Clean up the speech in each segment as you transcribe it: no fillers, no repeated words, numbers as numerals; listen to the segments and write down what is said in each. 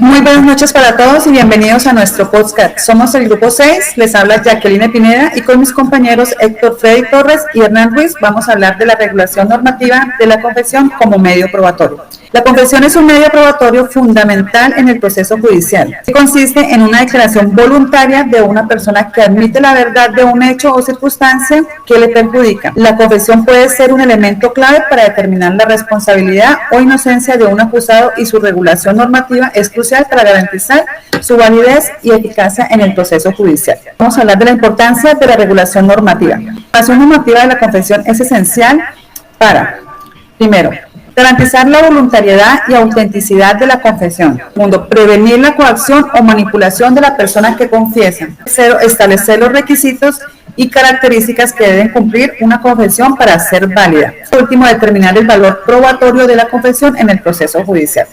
Muy buenas noches para todos y bienvenidos a nuestro podcast. Somos el grupo 6, les habla Jacqueline Pineda y con mis compañeros Héctor Freddy Torres y Hernán Ruiz vamos a hablar de la regulación normativa de la confesión como medio probatorio. La confesión es un medio probatorio fundamental en el proceso judicial. Consiste en una declaración voluntaria de una persona que admite la verdad de un hecho o circunstancia que le perjudica. La confesión puede ser un elemento clave para determinar la responsabilidad o inocencia de un acusado y su regulación normativa es crucial para garantizar su validez y eficacia en el proceso judicial. Vamos a hablar de la importancia de la regulación normativa. La regulación normativa de la confesión es esencial para, primero, garantizar la voluntariedad y autenticidad de la confesión. Segundo, prevenir la coacción o manipulación de la persona que confiesa. Tercero, establecer los requisitos y características que deben cumplir una confesión para ser válida. Por último, determinar el valor probatorio de la confesión en el proceso judicial.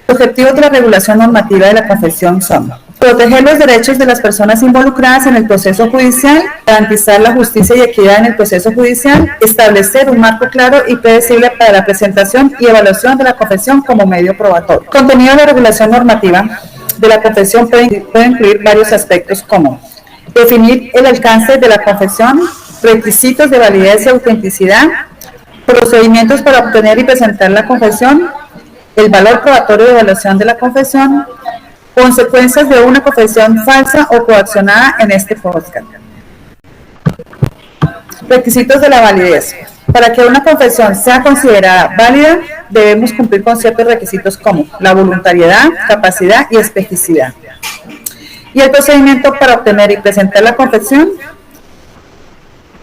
Los objetivos de la regulación normativa de la confesión son: proteger los derechos de las personas involucradas en el proceso judicial, garantizar la justicia y equidad en el proceso judicial, establecer un marco claro y predecible para la presentación y evaluación de la confesión como medio probatorio. El contenido de la regulación normativa de la confesión puede incluir varios aspectos como definir el alcance de la confesión, requisitos de validez y autenticidad, procedimientos para obtener y presentar la confesión, el valor probatorio de evaluación de la confesión, consecuencias de una confesión falsa o coaccionada en este podcast. Requisitos de la validez. Para que una confesión sea considerada válida, debemos cumplir con ciertos requisitos como la voluntariedad, capacidad y especificidad. Y el procedimiento para obtener y presentar la confesión.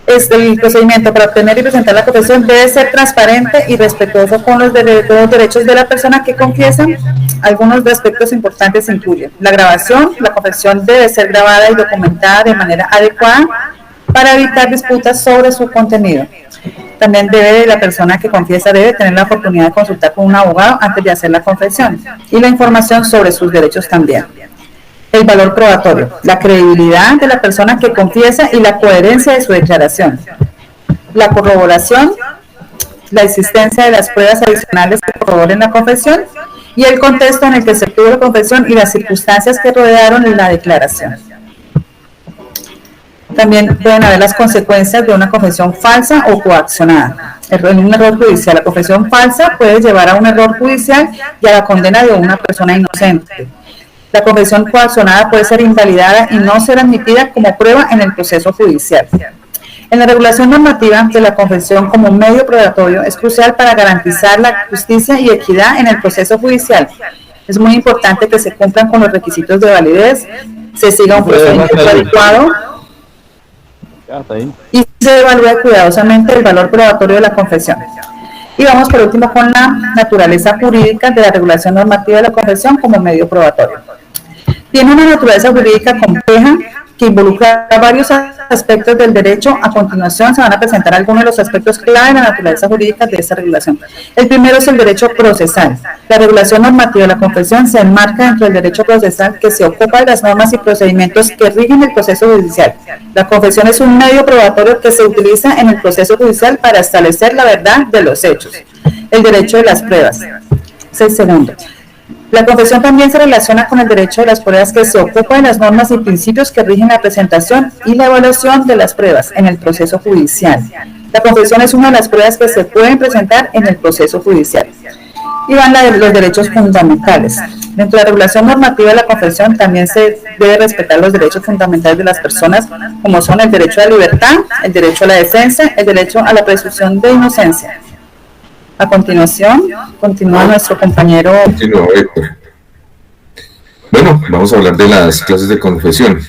El procedimiento para obtener y presentar la confesión debe ser transparente y respetuoso con los derechos de la persona que confiesa. Algunos aspectos importantes incluyen la grabación. La confesión debe ser grabada y documentada de manera adecuada para evitar disputas sobre su contenido. También la persona que confiesa debe tener la oportunidad de consultar con un abogado antes de hacer la confesión y la información sobre sus derechos también. El valor probatorio, la credibilidad de la persona que confiesa y la coherencia de su declaración. La corroboración, la existencia de las pruebas adicionales que corroboren la confesión y el contexto en el que se tuvo la confesión y las circunstancias que rodearon la declaración. También pueden haber las consecuencias de una confesión falsa o coaccionada. Un error judicial. La confesión falsa puede llevar a un error judicial y a la condena de una persona inocente. La confesión coaccionada puede ser invalidada y no ser admitida como prueba en el proceso judicial. En la regulación normativa de la confesión como medio probatorio es crucial para garantizar la justicia y equidad en el proceso judicial. Es muy importante que se cumplan con los requisitos de validez, se siga un procedimiento adecuado y se evalúe cuidadosamente el valor probatorio de la confesión. Y vamos por último con la naturaleza jurídica de la regulación normativa de la confesión como medio probatorio. Tiene una naturaleza jurídica compleja que involucra varios aspectos del derecho. A continuación se van a presentar algunos de los aspectos clave de la naturaleza jurídica de esta regulación. El primero es el derecho procesal. La regulación normativa de la confesión se enmarca dentro del derecho procesal que se ocupa de las normas y procedimientos que rigen el proceso judicial. La confesión es un medio probatorio que se utiliza en el proceso judicial para establecer la verdad de los hechos. El derecho de las pruebas. Es el segundo. La confesión también se relaciona con el derecho de las pruebas que se ocupa de las normas y principios que rigen la presentación y la evaluación de las pruebas en el proceso judicial. La confesión es una de las pruebas que se pueden presentar en el proceso judicial. Y van los derechos fundamentales. Dentro de la regulación normativa de la confesión también se debe respetar los derechos fundamentales de las personas, como son el derecho a la libertad, el derecho a la defensa, el derecho a la presunción de inocencia. A continuación, continúa nuestro compañero. Héctor. Bueno, vamos a hablar de las clases de confesión.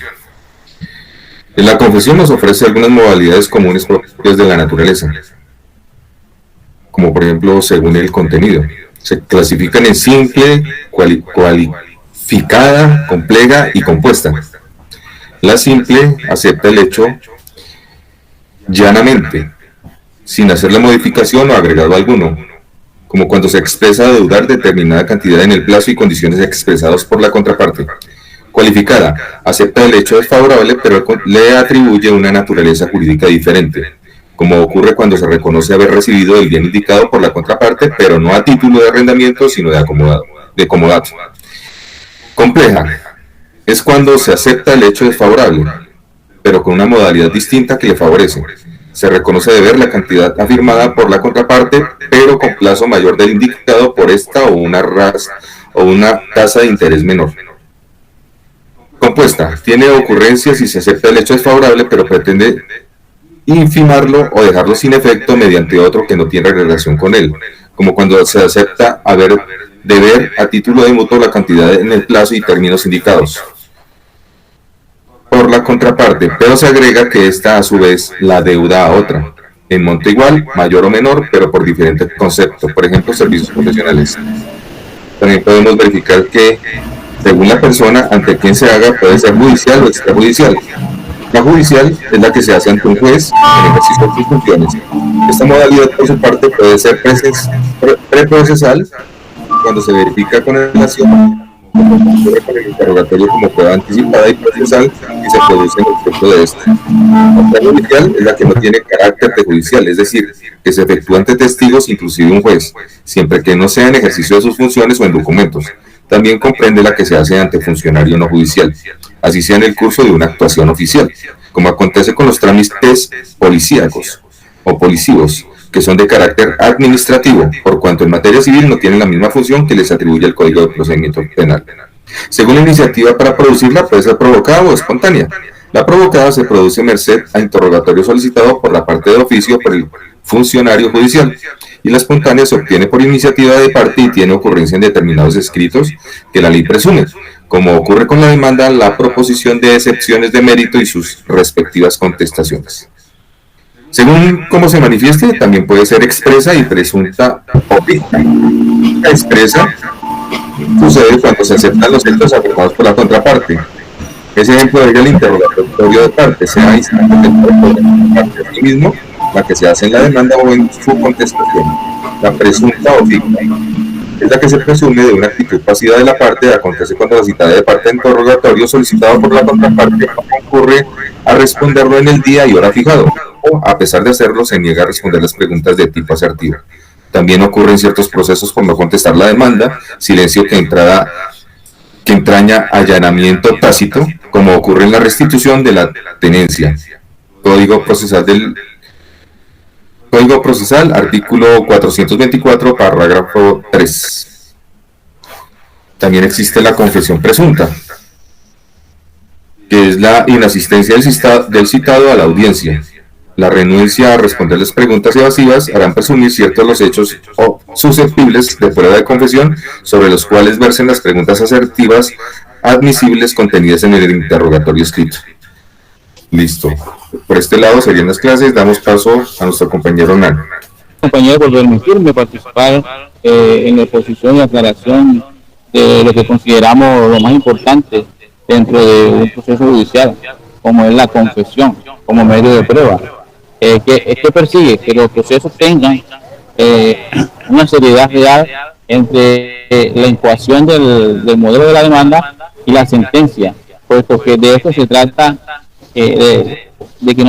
La confesión nos ofrece algunas modalidades comunes propias de la naturaleza, como por ejemplo, según el contenido. Se clasifican en simple, cualificada, compleja y compuesta. La simple acepta el hecho llanamente, sin hacer la modificación o agregado alguno, como cuando se expresa deudar determinada cantidad en el plazo y condiciones expresados por la contraparte. Cualificada, acepta el hecho desfavorable, pero le atribuye una naturaleza jurídica diferente, como ocurre cuando se reconoce haber recibido el bien indicado por la contraparte, pero no a título de arrendamiento, sino de comodato. Compleja es cuando se acepta el hecho desfavorable, pero con una modalidad distinta que le favorece. Se reconoce deber la cantidad afirmada por la contraparte, pero con plazo mayor del indicado por esta o una tasa de interés menor. Compuesta, tiene ocurrencia si se acepta el hecho desfavorable, pero pretende infimarlo o dejarlo sin efecto mediante otro que no tiene relación con él, como cuando se acepta deber a título de mutuo la cantidad en el plazo y términos indicados por la contraparte, pero se agrega que esta a su vez la deuda a otra, en monto igual, mayor o menor, pero por diferentes conceptos, por ejemplo, servicios profesionales. También podemos verificar que, según la persona ante quien se haga, puede ser judicial o extrajudicial. La judicial es la que se hace ante un juez en ejercicio de sus funciones. Esta modalidad, por su parte, puede ser preprocesal, cuando se verifica con relación con el interrogatorio como prueba anticipada y procesal y se produce en el efecto de este. La judicial es la que no tiene carácter de judicial, es decir, que se efectúa ante testigos, inclusive un juez, siempre que no sea en ejercicio de sus funciones o en documentos. También comprende la que se hace ante funcionario no judicial, así sea en el curso de una actuación oficial, como acontece con los trámites policíacos o policivos, que son de carácter administrativo, por cuanto en materia civil no tienen la misma función que les atribuye el Código de Procedimiento Penal. Según la iniciativa para producirla, puede ser provocada o espontánea. La provocada se produce merced a interrogatorio solicitado por la parte de oficio por el funcionario judicial, y la espontánea se obtiene por iniciativa de parte y tiene ocurrencia en determinados escritos que la ley presume, como ocurre con la demanda, la proposición de excepciones de mérito y sus respectivas contestaciones. Según cómo se manifieste, también puede ser expresa y presunta o ficta. La expresa sucede cuando se aceptan los hechos afirmados por la contraparte. Ese ejemplo de el interrogatorio de parte, sea instante por la parte a sí mismo, la que se hace en la demanda o en su contestación. La presunta o ficta es la que se presume de una actitud pasiva de la parte, acontece cuando la citada de parte de interrogatorio solicitado por la contraparte concurre a responderlo en el día y hora fijado, o a pesar de hacerlo se niega a responder las preguntas de tipo asertivo. También ocurren ciertos procesos por no contestar la demanda, silencio que entraña allanamiento tácito, como ocurre en la restitución de la tenencia. Código Procesal, artículo 424, parágrafo 3. También existe la confesión presunta, que es la inasistencia del citado a la audiencia. La renuncia a responder las preguntas evasivas harán presumir ciertos los hechos susceptibles de prueba de confesión sobre los cuales versen las preguntas asertivas admisibles contenidas en el interrogatorio escrito. Listo. Por este lado serían las clases. Damos paso a nuestro compañero Nan. Compañero, por permitirme participar en la exposición y aclaración de lo que consideramos lo más importante dentro de un proceso judicial, como es la confesión, como medio de prueba. Que persigue que los procesos tengan una seriedad real entre la incoación del modelo de la demanda y la sentencia, puesto que de esto se trata, de que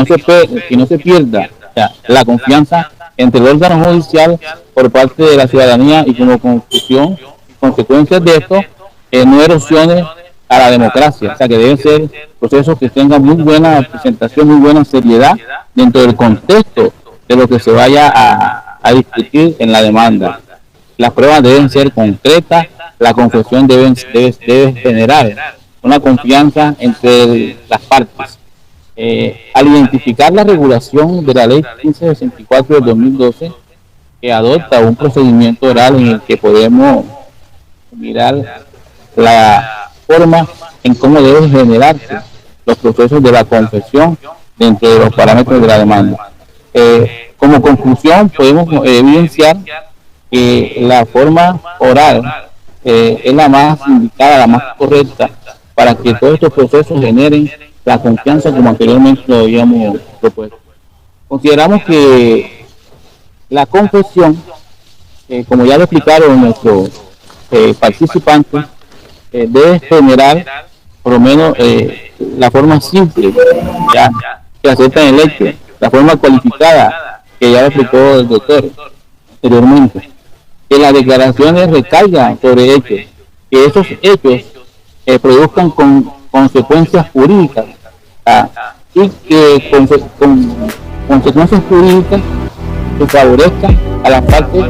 no se pierda, o sea, la confianza entre el órgano judicial por parte de la ciudadanía, y como consecuencias de esto, no erosiones a la democracia. O sea, que deben ser procesos que tengan muy buena presentación, muy buena seriedad dentro del contexto de lo que se vaya a discutir en la demanda. Las pruebas deben ser concretas, la confesión debe generar una confianza entre las partes. Al identificar la regulación de la ley 1564 del 2012, que adopta un procedimiento oral en el que podemos mirar la forma en cómo deben generarse los procesos de la confesión dentro de los parámetros de la demanda. Como conclusión, podemos evidenciar que la forma oral es la más indicada, la más correcta, para que todos estos procesos generen la confianza, como anteriormente lo habíamos propuesto. Consideramos que la confesión, como ya lo explicaron nuestros participantes, debe generar por lo menos la forma simple, ya que aceptan el hecho, la forma cualificada, que ya lo explicó el doctor anteriormente, que las declaraciones recaigan sobre hechos, que esos hechos produzcan consecuencias jurídicas, y que con consecuencias jurídicas que favorezcan a las partes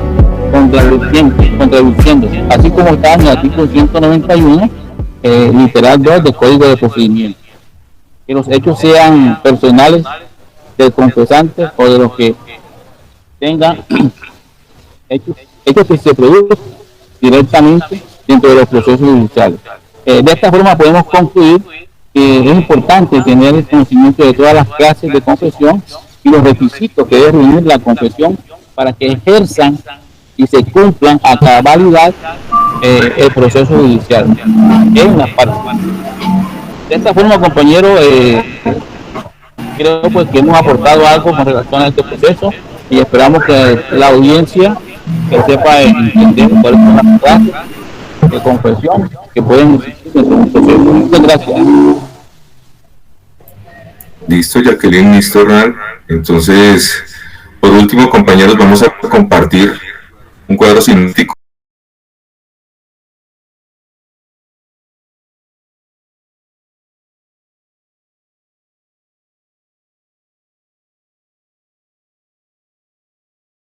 contradiciendo, así como está en el artículo 191, literal 2 del Código de Procedimiento. Que los hechos sean personales del confesante o de los que tengan hechos que se producen directamente dentro de los procesos judiciales. De esta forma podemos concluir que es importante tener el conocimiento de todas las clases de confesión y los requisitos que debe reunir la confesión para que ejerzan y se cumplan a cabalidad el proceso judicial en las partes. De esta forma, compañero, creo pues que hemos aportado algo con relación a este proceso y esperamos que la audiencia que sepa entender cuáles son las clases de confesión que pueden existir en este proceso. Muchas gracias. Listo, Jacqueline, listo, Hernán. Entonces, por último, compañeros, vamos a compartir un cuadro sintético